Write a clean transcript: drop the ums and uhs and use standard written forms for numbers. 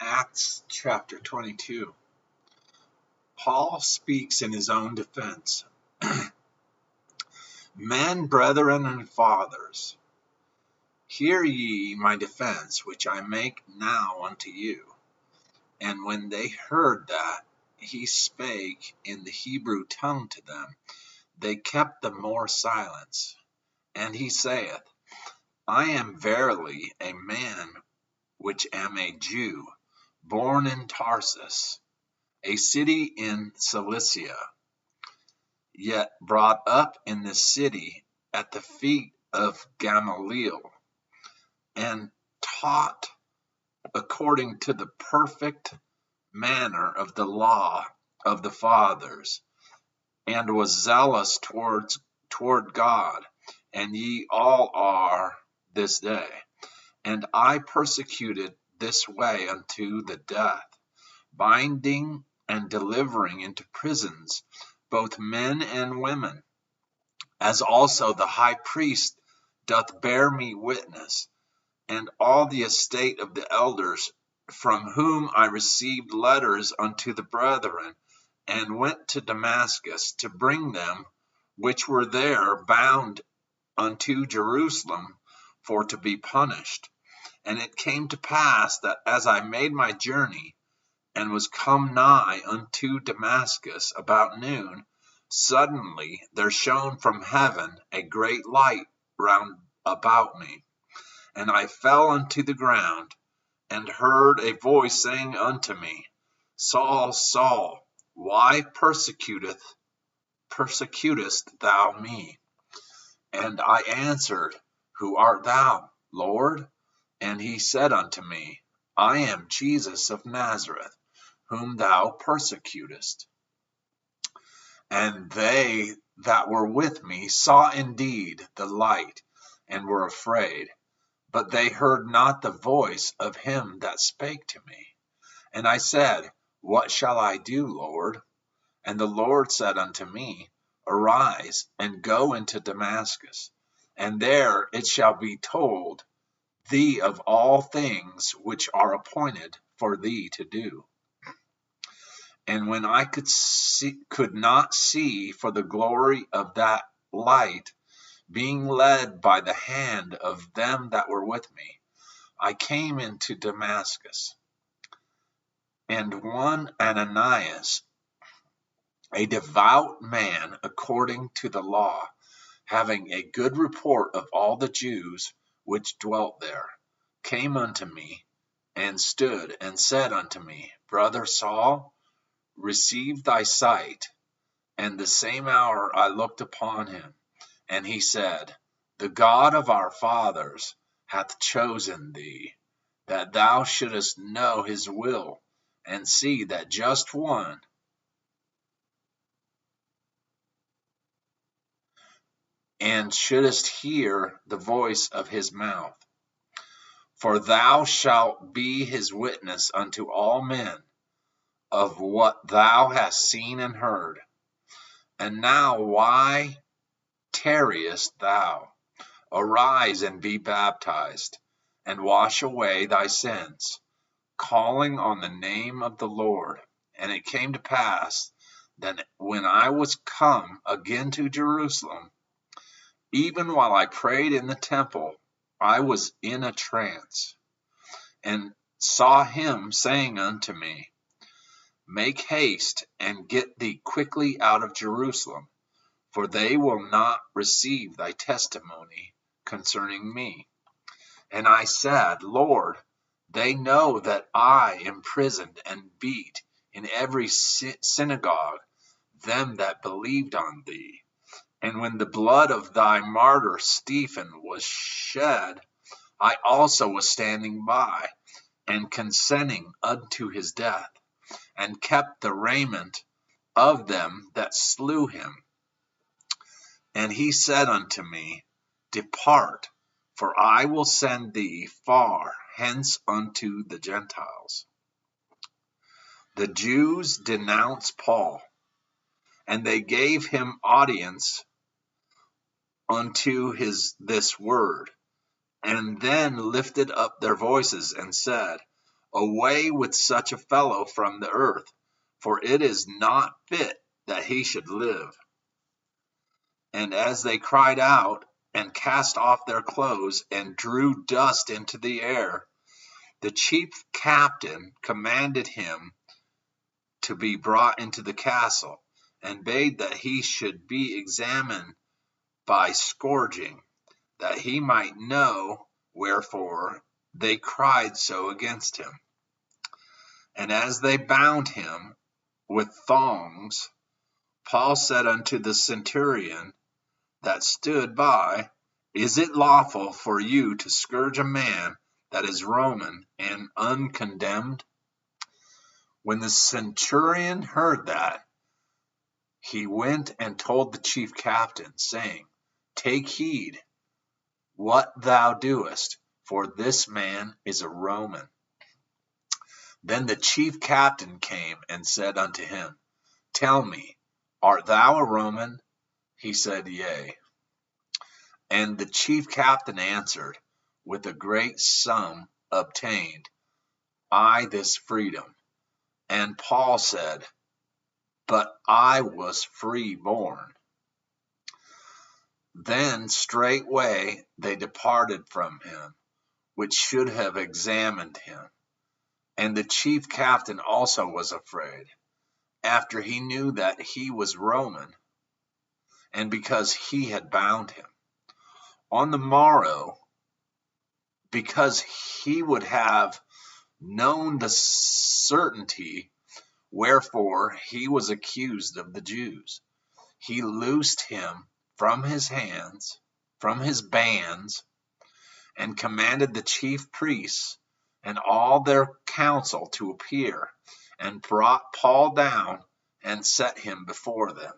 Acts chapter 22. Paul speaks in his own defense. Men, brethren, and fathers, hear ye my defense, which I make now unto you. And when they heard that he spake in the Hebrew tongue to them, they kept the more silence. And he saith, I am verily a man which am a Jew, born in Tarsus, a city in Cilicia, yet brought up in the city at the feet of Gamaliel, and taught according to the perfect manner of the law of the fathers, and was zealous toward God, and ye all are this day. And I persecuted this way unto the death, binding and delivering into prisons both men and women, as also the high priest doth bear me witness, and all the estate of the elders, from whom I received letters unto the brethren, and went to Damascus to bring them which were there bound unto Jerusalem for to be punished. And it came to pass that as I made my journey, and was come nigh unto Damascus about noon, suddenly there shone from heaven a great light round about me. And I fell unto the ground, and heard a voice saying unto me, Saul, Saul, why persecutest thou me? And I answered, Who art thou, Lord? And he said unto me, I am Jesus of Nazareth, whom thou persecutest. And they that were with me saw indeed the light, and were afraid, but they heard not the voice of him that spake to me. And I said, What shall I do, Lord? And the Lord said unto me, Arise, and go into Damascus, and there it shall be told thee of all things which are appointed for thee to do. And when I could not see for the glory of that light, being led by the hand of them that were with me, I came into Damascus. And one Ananias, a devout man according to the law, having a good report of all the Jews which dwelt there, came unto me, and stood, and said unto me, Brother Saul, receive thy sight. And the same hour I looked upon him, and he said, The God of our fathers hath chosen thee, that thou shouldest know his will, and see that just one, and shouldest hear the voice of his mouth. For thou shalt be his witness unto all men of what thou hast seen and heard. And now why tarriest thou? Arise and be baptized, and wash away thy sins, calling on the name of the Lord. And it came to pass that when I was come again to Jerusalem, even while I prayed in the temple, I was in a trance, and saw him saying unto me, Make haste and get thee quickly out of Jerusalem, for they will not receive thy testimony concerning me. And I said, Lord, they know that I imprisoned and beat in every synagogue them that believed on thee. And when the blood of thy martyr Stephen was shed, I also was standing by, and consenting unto his death, and kept the raiment of them that slew him. And he said unto me, Depart, for I will send thee far hence unto the Gentiles. The Jews denounced Paul, and they gave him audience unto this word, and then lifted up their voices and said, Away with such a fellow from the earth, for it is not fit that he should live. And as they cried out and cast off their clothes and drew dust into the air, the chief captain commanded him to be brought into the castle, and bade that he should be examined by scourging, that he might know wherefore they cried so against him. And as they bound him with thongs, Paul said unto the centurion that stood by, Is it lawful for you to scourge a man that is Roman and uncondemned? When the centurion heard that, he went and told the chief captain, saying, Take heed what thou doest, for this man is a Roman. Then the chief captain came and said unto him, Tell me, art thou a Roman? He said, Yea. And the chief captain answered, With a great sum obtained I this freedom. And Paul said, But I was free born. Then straightway they departed from him, which should have examined him. And the chief captain also was afraid, after he knew that he was Roman, and because he had bound him. On the morrow, because he would have known the certainty wherefore he was accused of the Jews, he loosed him from his bands, and commanded the chief priests and all their council to appear, and brought Paul down and set him before them.